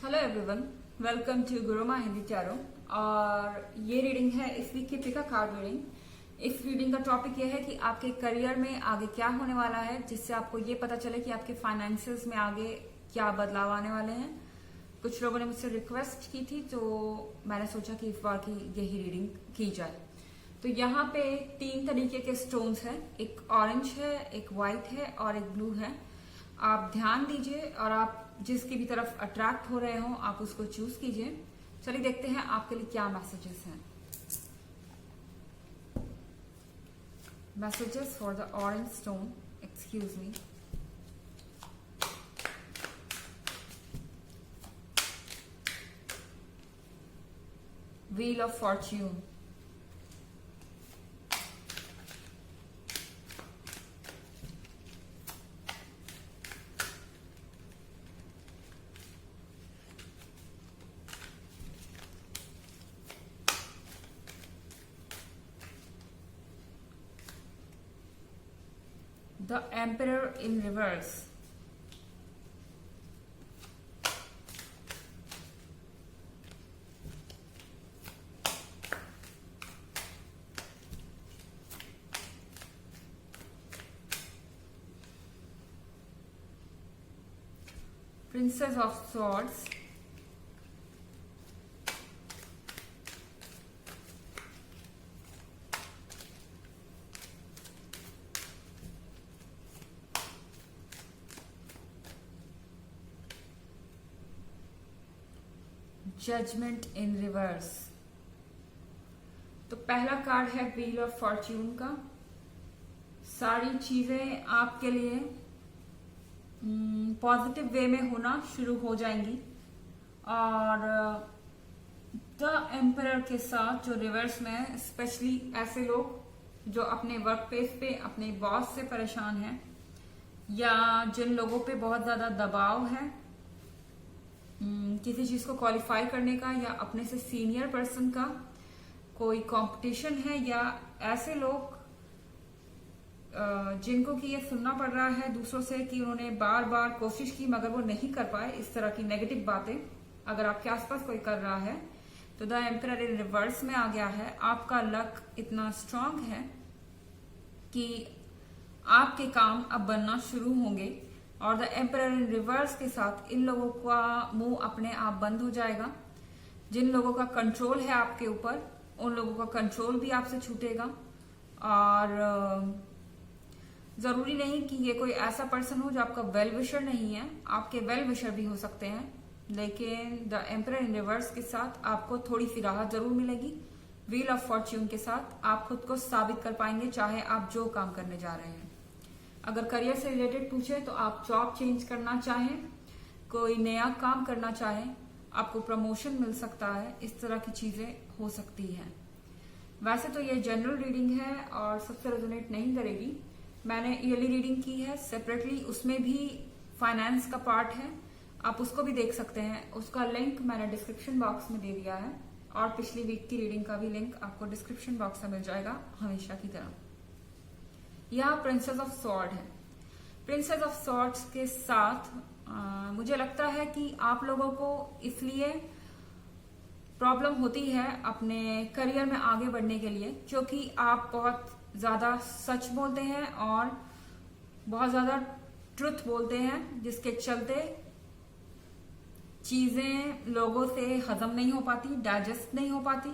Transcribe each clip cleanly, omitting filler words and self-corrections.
Hello everyone, welcome to Guruma Hindi tarot. और ये reading है इस वीक की पिका कार्ड रीडिंग। इस रीडिंग का टॉपिक ये है कि आपके करियर में आगे क्या होने वाला है, जिससे आपको ये पता चले कि आपके फाइनेंसेस में आगे क्या बदलाव आने वाले हैं। कुछ लोगों ने मुझसे रिक्वेस्ट की थी तो मैंने सोचा कि इस बार की यही रीडिंग की जाए। तो यहाँ पे 3 तरीके के स्टोन्स हैं, एक ऑरेंज है, एक व्हाइट है और एक ब्लू है। आप ध्यान दीजिए और आप जिसकी भी तरफ अट्रैक्ट हो रहे हो आप उसको चूज कीजिए। चलिए देखते हैं आपके लिए क्या मैसेजेस हैं। Messages for the orange stone, excuse me. Wheel of fortune, The Emperor in reverse, Princess of Swords, judgement in reverse. तो पहला कार्ड है व्हील ऑफ फॉर्च्यून का। सारी चीजें आपके लिए पॉजिटिव वे में होना शुरू हो जाएंगी और द एम्परर के साथ जो रिवर्स में है, स्पेशली ऐसे लोग जो अपने वर्क प्लेस पे अपने बॉस से परेशान हैं या जिन लोगों पे बहुत ज्यादा दबाव है किसी चीज को क्वालिफाई करने का या अपने से सीनियर पर्सन का कोई कंपटीशन है, या ऐसे लोग जिनको कि ये सुनना पड़ रहा है दूसरों से कि उन्होंने बार बार कोशिश की मगर वो नहीं कर पाए। इस तरह की नेगेटिव बातें अगर आपके आसपास कोई कर रहा है तो द एम्परर इन रिवर्स में आ गया है। आपका लक इतना स्ट्रांग है कि आपके काम अब बनना शुरू होंगे और द एम्परर इन रिवर्स के साथ इन लोगों का मुंह अपने आप बंद हो जाएगा। जिन लोगों का कंट्रोल है आपके ऊपर उन लोगों का कंट्रोल भी आपसे छूटेगा। और जरूरी नहीं कि ये कोई ऐसा पर्सन हो जो आपका वेल विशर नहीं है, आपके वेल विशर भी हो सकते हैं, लेकिन द एम्परर इन रिवर्स के साथ आपको थोड़ी सी राहत जरूर मिलेगी। व्हील ऑफ फॉर्च्यून के साथ आप खुद को साबित कर पाएंगे चाहे आप जो काम करने जा रहे हैं। अगर करियर से रिलेटेड पूछे तो आप जॉब चेंज करना चाहें, कोई नया काम करना चाहें, आपको प्रमोशन मिल सकता है, इस तरह की चीजें हो सकती हैं। वैसे तो ये जनरल रीडिंग है और सबसे रेजोनेट नहीं करेगी। मैंने ईयरली रीडिंग की है सेपरेटली, उसमें भी फाइनेंस का पार्ट है, आप उसको भी देख सकते हैं। उसका लिंक मैंने डिस्क्रिप्शन बॉक्स में दे दिया है और पिछली वीक की रीडिंग का भी लिंक आपको डिस्क्रिप्शन बॉक्स में मिल जाएगा हमेशा की तरह। यह प्रिंसेस ऑफ सॉर्ड है। प्रिंसेस ऑफ सॉर्ड्स के साथ मुझे लगता है कि आप लोगों को इसलिए प्रॉब्लम होती है अपने करियर में आगे बढ़ने के लिए क्योंकि आप बहुत ज्यादा सच बोलते हैं और बहुत ज्यादा ट्रुथ बोलते हैं, जिसके चलते चीजें लोगों से हजम नहीं हो पाती, डाइजेस्ट नहीं हो पाती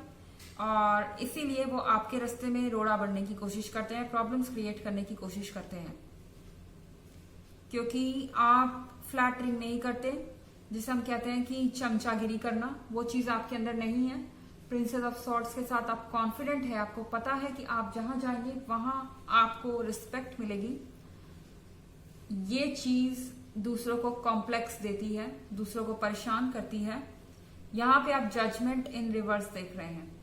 और इसीलिए वो आपके रास्ते में रोड़ा बढ़ने की कोशिश करते हैं, प्रॉब्लम्स क्रिएट करने की कोशिश करते हैं क्योंकि आप फ्लैटरिंग नहीं करते, जिसे हम कहते हैं कि चमचागिरी करना, वो चीज आपके अंदर नहीं है। प्रिंसेस ऑफ सॉर्ड्स के साथ आप कॉन्फिडेंट है, आपको पता है कि आप जहां जाएंगे वहां आपको रिस्पेक्ट मिलेगी। ये चीज दूसरों को कॉम्प्लेक्स देती है, दूसरों को परेशान करती है। यहाँ पे आप जजमेंट इन रिवर्स देख रहे हैं।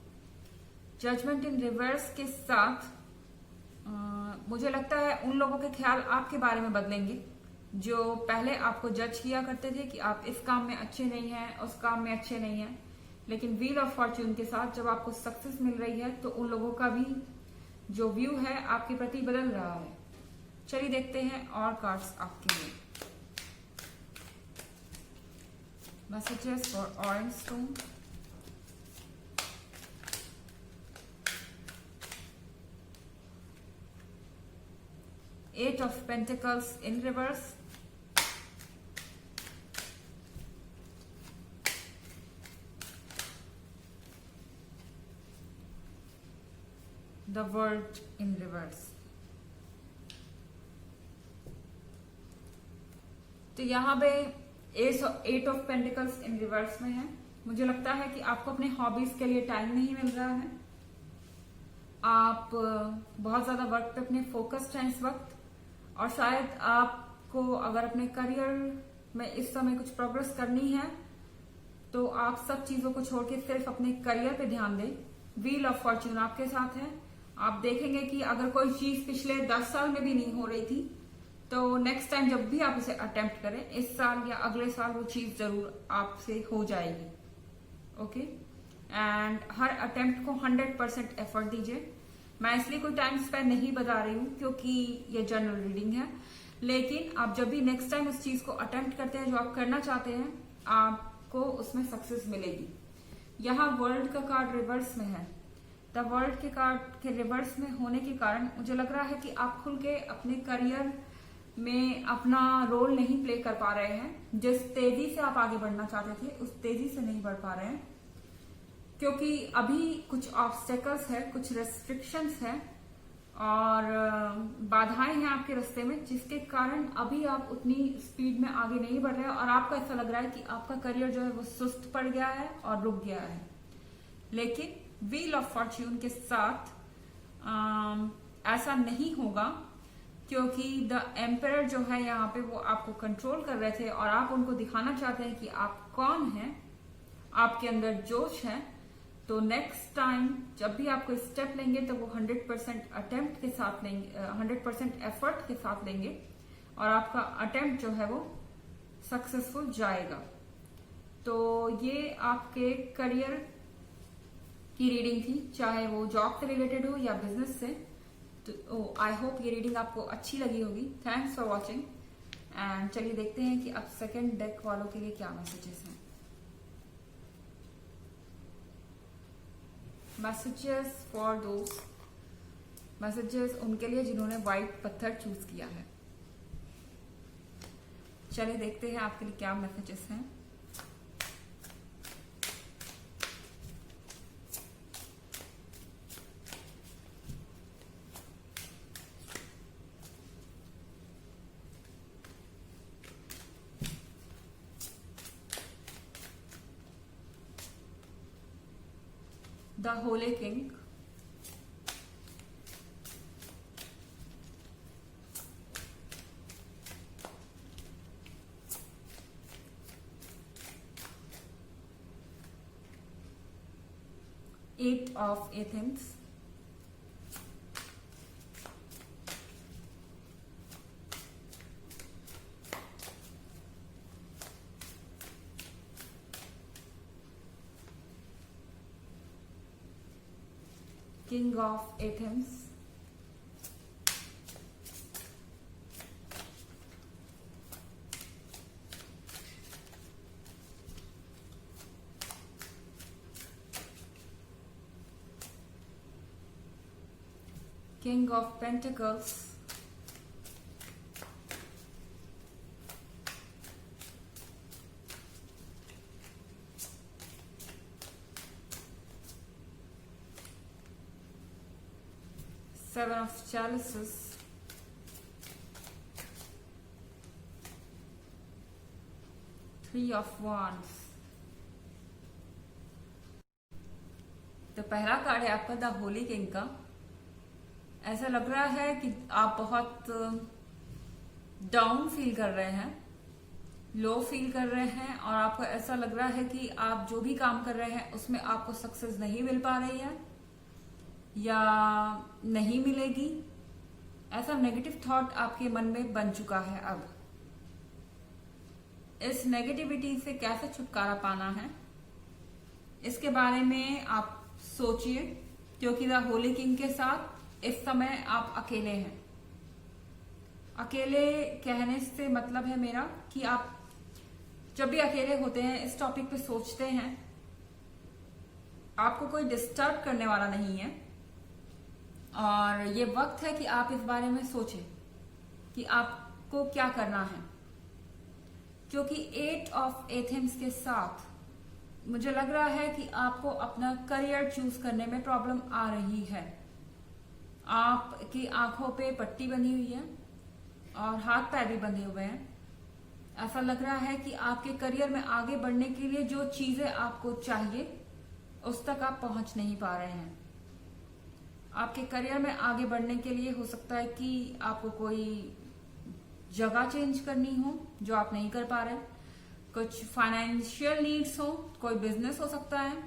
जजमेंट इन रिवर्स के साथ मुझे लगता है उन लोगों के ख्याल आपके बारे में बदलेंगे जो पहले आपको जज किया करते थे कि आप इस काम में अच्छे नहीं हैं, उस काम में अच्छे नहीं हैं, लेकिन व्हील ऑफ फॉर्च्यून के साथ जब आपको सक्सेस मिल रही है तो उन लोगों का भी जो व्यू है आपके प्रति बदल रहा है। चलिए देखते हैं और कार्ड्स आपके लिए। Messages for Orange Stone. Eight of Pentacles in reverse. The World in reverse. तो यहाँ पे eight of pentacles in reverse में है। मुझे लगता है कि आपको अपने हॉबीज के लिए टाइम नहीं मिल रहा है। आप बहुत ज्यादा वर्क पे अपने फोकस्ड हैं इस वक्त, और शायद आपको अगर अपने करियर में इस समय कुछ प्रोग्रेस करनी है तो आप सब चीजों को छोड़ के सिर्फ अपने करियर पे ध्यान दें। व्हील ऑफ फॉर्च्यून आपके साथ है। आप देखेंगे कि अगर कोई चीज पिछले 10 साल में भी नहीं हो रही थी तो नेक्स्ट टाइम जब भी आप उसे अटेम्प्ट करें, इस साल या अगले साल वो चीज जरूर आपसे हो जाएगी। ओके, एंड हर अटेम्प्ट को 100% एफर्ट दीजिए। मैं इसलिए कोई टाइम स्पेंड नहीं बता रही हूँ क्योंकि ये जनरल रीडिंग है, लेकिन आप जब भी नेक्स्ट टाइम उस चीज को अटेम्प्ट करते हैं जो आप करना चाहते हैं, आपको उसमें सक्सेस मिलेगी। यहाँ वर्ल्ड का कार्ड रिवर्स में है। द वर्ल्ड के कार्ड के रिवर्स में होने के कारण मुझे लग रहा है कि आप खुल के अपने करियर में अपना रोल नहीं प्ले कर पा रहे हैं। जिस तेजी से आप आगे बढ़ना चाहते थे उस तेजी से नहीं बढ़ पा रहे हैं, क्योंकि अभी कुछ ऑब्स्टेकल्स है, कुछ रेस्ट्रिक्शंस है और बाधाएं हैं आपके रास्ते में, जिसके कारण अभी आप उतनी स्पीड में आगे नहीं बढ़ रहे हैं और आपको ऐसा लग रहा है कि आपका करियर जो है वो सुस्त पड़ गया है और रुक गया है। लेकिन व्हील ऑफ फॉर्च्यून के साथ ऐसा नहीं होगा, क्योंकि द एम्परर जो है यहाँ पे वो आपको कंट्रोल कर रहे थे और आप उनको दिखाना चाहते हैं कि आप कौन हैं, आपके अंदर जोश है। तो नेक्स्ट टाइम जब भी आप कोई स्टेप लेंगे तो वो 100% अटेम्प्ट के साथ लेंगे, 100% एफर्ट के साथ लेंगे और आपका अटेम्प्ट जो है वो सक्सेसफुल जाएगा। तो ये आपके करियर की रीडिंग थी, चाहे वो जॉब से रिलेटेड हो या बिजनेस से। तो आई होप ये रीडिंग आपको अच्छी लगी होगी। थैंक्स फॉर वॉचिंग, एंड चलिए देखते हैं कि अब सेकेंड डेक वालों के लिए क्या मैसेजेस हैं। मैसेजेस फॉर दोज, मैसेजेस उनके लिए जिन्होंने व्हाइट पत्थर चूज किया है। चलिए देखते हैं आपके लिए क्या मैसेजेस हैं। The Holy King, Eight of Athens, King of Athens, King of Pentacles, Seven of Chalices, Three of Wands। तो पहला कार्ड है आपका द होली किंग का। ऐसा लग रहा है कि आप बहुत डाउन फील कर रहे हैं, लो फील कर रहे हैं, और आपको ऐसा लग रहा है कि आप जो भी काम कर रहे हैं उसमें आपको सक्सेस नहीं मिल पा रही है या नहीं मिलेगी। ऐसा नेगेटिव थॉट आपके मन में बन चुका है। अब इस नेगेटिविटी से कैसे छुटकारा पाना है, इसके बारे में आप सोचिए, क्योंकि द होली किंग के साथ इस समय आप अकेले हैं। अकेले कहने से मतलब है मेरा कि आप जब भी अकेले होते हैं इस टॉपिक पे सोचते हैं, आपको कोई डिस्टर्ब करने वाला नहीं है और ये वक्त है कि आप इस बारे में सोचें कि आपको क्या करना है। क्योंकि 8 ऑफ एथेंस के साथ मुझे लग रहा है कि आपको अपना करियर चूज करने में प्रॉब्लम आ रही है। आपकी आंखों पे पट्टी बंधी हुई है और हाथ पैर भी बंधे हुए हैं। ऐसा लग रहा है कि आपके करियर में आगे बढ़ने के लिए जो चीजें आपको चाहिए उस तक आप पहुंच नहीं पा रहे हैं। आपके करियर में आगे बढ़ने के लिए हो सकता है कि आपको कोई जगह चेंज करनी हो जो आप नहीं कर पा रहे, कुछ फाइनेंशियल नीड्स हो, कोई बिजनेस हो सकता है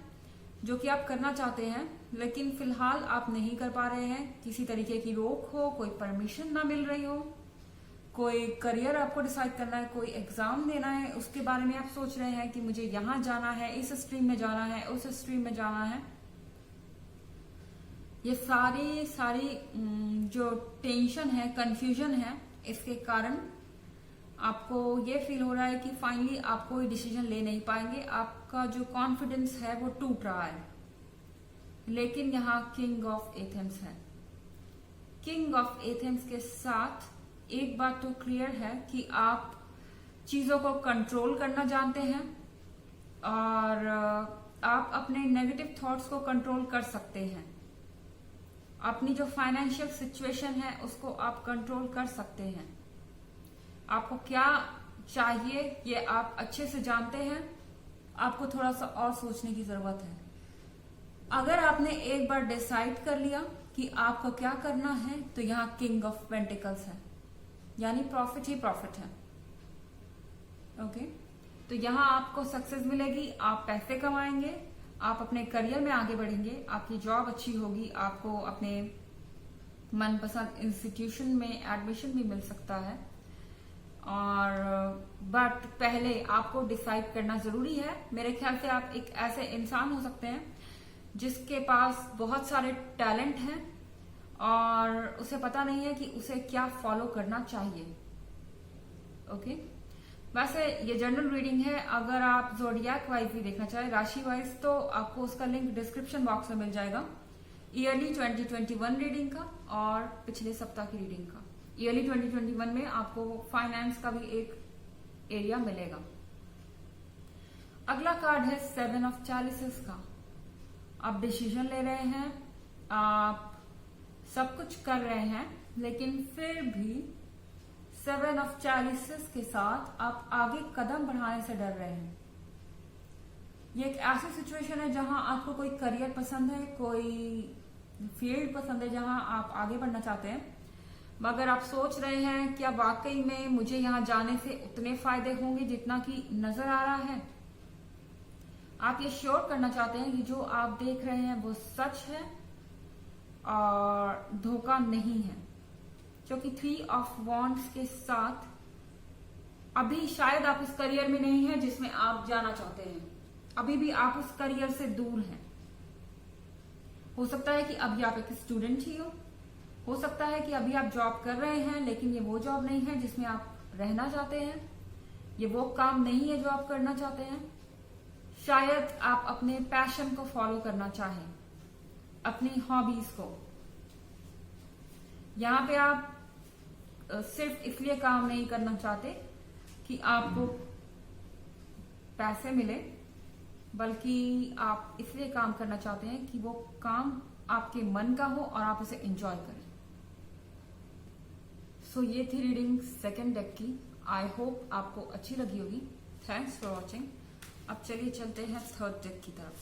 जो कि आप करना चाहते हैं लेकिन फिलहाल आप नहीं कर पा रहे हैं। किसी तरीके की रोक हो, कोई परमिशन ना मिल रही हो, कोई करियर आपको डिसाइड करना है, कोई एग्जाम देना है, उसके बारे में आप सोच रहे हैं कि मुझे यहां जाना है, इस स्ट्रीम में जाना है, उस स्ट्रीम में जाना है। ये सारी जो टेंशन है, कंफ्यूजन है, इसके कारण आपको ये फील हो रहा है कि फाइनली आप कोई डिसीजन ले नहीं पाएंगे। आपका जो कॉन्फिडेंस है वो टूट रहा है। लेकिन यहाँ किंग ऑफ एथेंस है। किंग ऑफ एथेंस के साथ एक बात तो क्लियर है कि आप चीजों को कंट्रोल करना जानते हैं और आप अपने नेगेटिव थॉट्स को कंट्रोल कर सकते हैं। अपनी जो फाइनेंशियल सिचुएशन है उसको आप कंट्रोल कर सकते हैं। आपको क्या चाहिए ये आप अच्छे से जानते हैं। आपको थोड़ा सा और सोचने की जरूरत है। अगर आपने एक बार डिसाइड कर लिया कि आपको क्या करना है तो यहाँ किंग ऑफ पेंटिकल्स है, यानी प्रॉफिट ही प्रॉफिट है। ओके, तो यहाँ आपको सक्सेस मिलेगी, आप पैसे कमाएंगे, आप अपने करियर में आगे बढ़ेंगे, आपकी जॉब अच्छी होगी, आपको अपने मनपसंद इंस्टीट्यूशन में एडमिशन भी मिल सकता है। और बट पहले आपको डिसाइड करना जरूरी है। मेरे ख्याल से आप एक ऐसे इंसान हो सकते हैं जिसके पास बहुत सारे टैलेंट हैं और उसे पता नहीं है कि उसे क्या फॉलो करना चाहिए। ओके, वैसे ये जनरल रीडिंग है। अगर आप जोडियाक वाइज भी देखना चाहें, राशि वाइज, तो आपको उसका लिंक डिस्क्रिप्शन बॉक्स में मिल जाएगा। ईयरली 2021 रीडिंग का और पिछले सप्ताह की रीडिंग का। ईयरली 2021 में आपको फाइनेंस का भी एक एरिया मिलेगा। अगला कार्ड है 7 ऑफ चालीसेस का। आप डिसीजन ले रहे हैं, आप सब कुछ कर रहे हैं, लेकिन फिर भी 7 ऑफ चालीसेस के साथ आप आगे कदम बढ़ाने से डर रहे हैं। ये एक ऐसी सिचुएशन है जहां आपको कोई करियर पसंद है, कोई फील्ड पसंद है जहां आप आगे बढ़ना चाहते हैं, मगर आप सोच रहे हैं क्या वाकई में मुझे यहां जाने से उतने फायदे होंगे जितना कि नजर आ रहा है। आप ये श्योर करना चाहते हैं कि जो आप देख रहे हैं वो सच है और धोखा नहीं है। क्योंकि 3 ऑफ वॉन्ड्स के साथ अभी शायद आप उस करियर में नहीं है जिसमें आप जाना चाहते हैं। अभी भी आप उस करियर से दूर हैं। हो सकता है कि अभी आप एक स्टूडेंट ही हो सकता है कि अभी आप जॉब कर रहे हैं लेकिन ये वो जॉब नहीं है जिसमें आप रहना चाहते हैं, ये वो काम नहीं है जो आप करना चाहते हैं। शायद आप अपने पैशन को फॉलो करना चाहें, अपनी हॉबीज को। यहां पे आप सिर्फ इसलिए काम नहीं करना चाहते कि आपको पैसे मिले, बल्कि आप इसलिए काम करना चाहते हैं कि वो काम आपके मन का हो और आप उसे एंजॉय करें। सो ये थी रीडिंग सेकेंड डेक की। आई होप आपको अच्छी लगी होगी। Thanks for watching. अब चलिए चलते हैं थर्ड डेक की तरफ।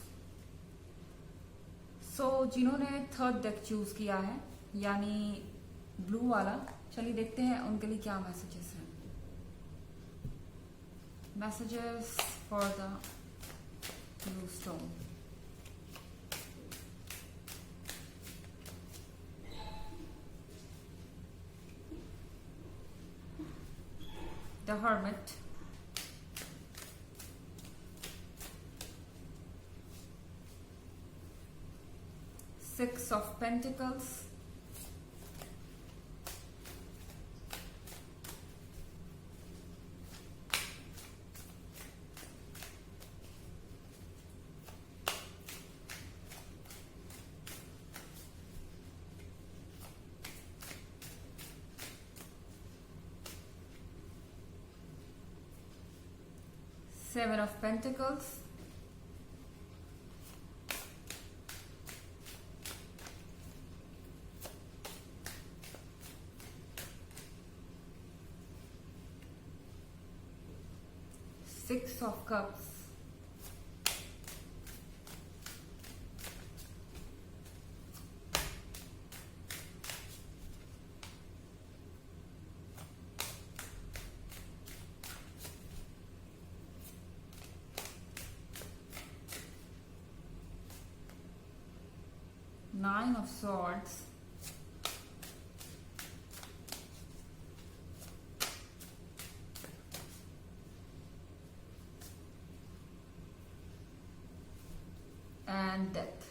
सो जिन्होंने थर्ड डेक चूज किया है, यानी ब्लू वाला, चलिए देखते हैं उनके लिए क्या मैसेजेस हैं। Messages for the blue stone. The Hermit, Six of Pentacles, 7 of Pentacles, Six of Cups, Nine of Swords, and death.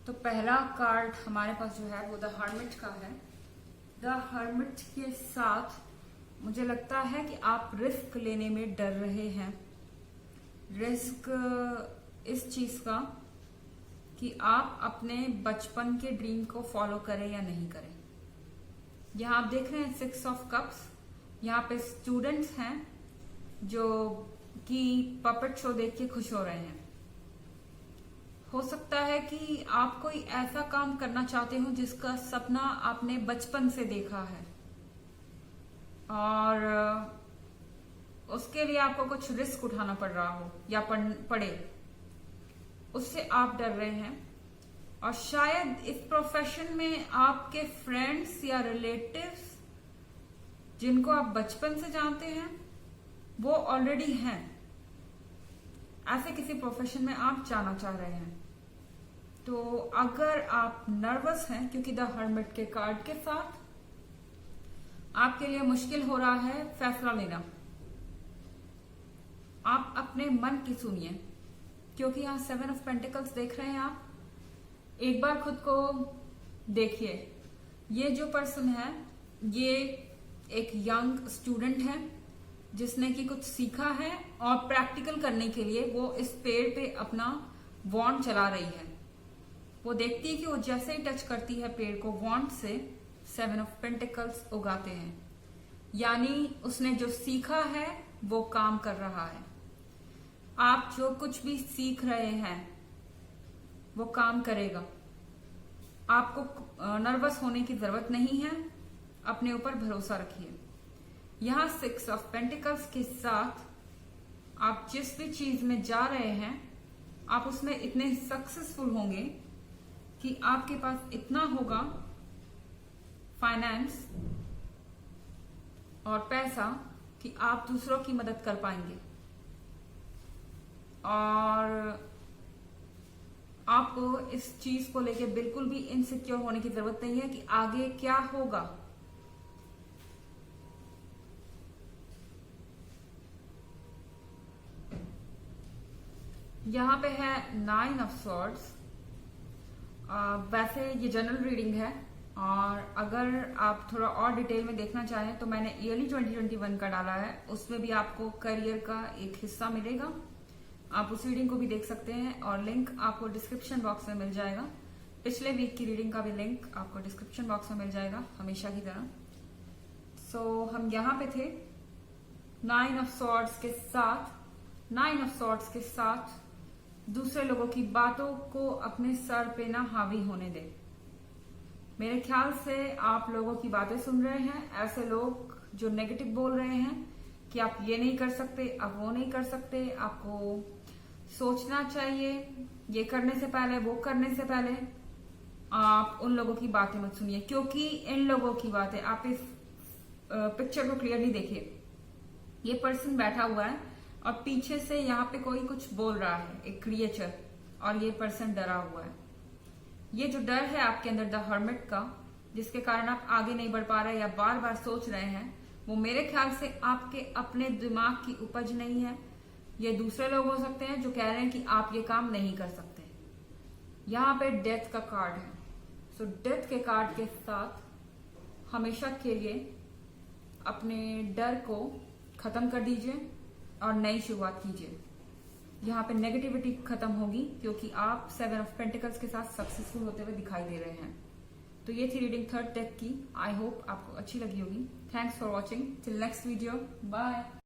तो पहला कार्ड हमारे पास जो है वो द हर्मिट का है। द हर्मिट के साथ मुझे लगता है कि आप रिस्क लेने में डर रहे हैं। रिस्क इस चीज का कि आप अपने बचपन के ड्रीम को फॉलो करें या नहीं करें। यहाँ आप देख रहे हैं 6 ऑफ कप्स। यहाँ पे स्टूडेंट्स हैं जो कि पपेट शो देख के खुश हो रहे हैं। हो सकता है कि आप कोई ऐसा काम करना चाहते हो जिसका सपना आपने बचपन से देखा है और उसके लिए आपको कुछ रिस्क उठाना पड़ रहा हो या पड़े, उससे आप डर रहे हैं। और शायद इस प्रोफेशन में आपके फ्रेंड्स या रिलेटिव्स जिनको आप बचपन से जानते हैं वो ऑलरेडी हैं। ऐसे किसी प्रोफेशन में आप जाना चाह रहे हैं। तो अगर आप नर्वस हैं क्योंकि द हर्मिट के कार्ड के साथ आपके लिए मुश्किल हो रहा है फैसला लेना, आप अपने मन की सुनिए क्योंकि यहाँ 7 ऑफ पेंटिकल्स देख रहे हैं आप। एक बार खुद को देखिए। ये जो पर्सन है ये एक यंग स्टूडेंट है जिसने कि कुछ सीखा है और प्रैक्टिकल करने के लिए वो इस पेड़ पे अपना वॉन्ड चला रही है। वो देखती है कि वो जैसे ही टच करती है पेड़ को वॉन्ड से 7 ऑफ पेंटिकल्स उगाते हैं। यानी उसने जो सीखा है वो काम कर रहा है। आप जो कुछ भी सीख रहे हैं वो काम करेगा। आपको नर्वस होने की जरूरत नहीं है, अपने ऊपर भरोसा रखिए। यहाँ 6 ऑफ पेंटिकल्स के साथ आप जिस भी चीज में जा रहे हैं आप उसमें इतने सक्सेसफुल होंगे कि आपके पास इतना होगा फाइनेंस और पैसा कि आप दूसरों की मदद कर पाएंगे। और आपको इस चीज को लेके बिल्कुल भी इनसिक्योर होने की जरूरत नहीं है कि आगे क्या होगा। यहाँ पे है 9 ऑफ सॉर्ड्स। वैसे ये जनरल रीडिंग है और अगर आप थोड़ा और डिटेल में देखना चाहें तो मैंने ईयरली 2021 का डाला है, उसमें भी आपको करियर का एक हिस्सा मिलेगा। आप उस रीडिंग को भी देख सकते हैं और लिंक आपको डिस्क्रिप्शन बॉक्स में मिल जाएगा। पिछले वीक की रीडिंग का भी लिंक आपको डिस्क्रिप्शन बॉक्स में मिल जाएगा हमेशा की तरह। सो हम यहाँ पे थे 9 ऑफ सॉर्ड्स के साथ दूसरे लोगों की बातों को अपने सर पे ना हावी होने दे। मेरे ख्याल से आप लोगों की बातें सुन रहे हैं, ऐसे लोग जो नेगेटिव बोल रहे हैं कि आप ये नहीं कर सकते, आप वो नहीं कर सकते, आपको सोचना चाहिए ये करने से पहले, वो करने से पहले। आप उन लोगों की बातें मत सुनिए क्योंकि इन लोगों की बातें, आप इस पिक्चर को क्लियरली देखिए। ये पर्सन बैठा हुआ है और पीछे से यहाँ पे कोई कुछ बोल रहा है, एक क्रिएचर, और ये पर्सन डरा हुआ है। ये जो डर है आपके अंदर द हर्मिट का, जिसके कारण आप आगे नहीं बढ़ पा रहे या बार बार सोच रहे हैं, वो मेरे ख्याल से आपके अपने दिमाग की उपज नहीं है। ये दूसरे लोग हो सकते हैं जो कह रहे हैं कि आप ये काम नहीं कर सकते। यहाँ पे डेथ का कार्ड है। सो डेथ के कार्ड के साथ हमेशा के लिए अपने डर को खत्म कर दीजिए और नई शुरुआत कीजिए। यहाँ पे नेगेटिविटी खत्म होगी क्योंकि आप 7 ऑफ पेंटिकल्स के साथ सक्सेसफुल होते हुए दिखाई दे रहे हैं। तो ये थी रीडिंग 3rd डेक की। आई होप आपको अच्छी लगी होगी। Thanks for watching. Till next video, bye.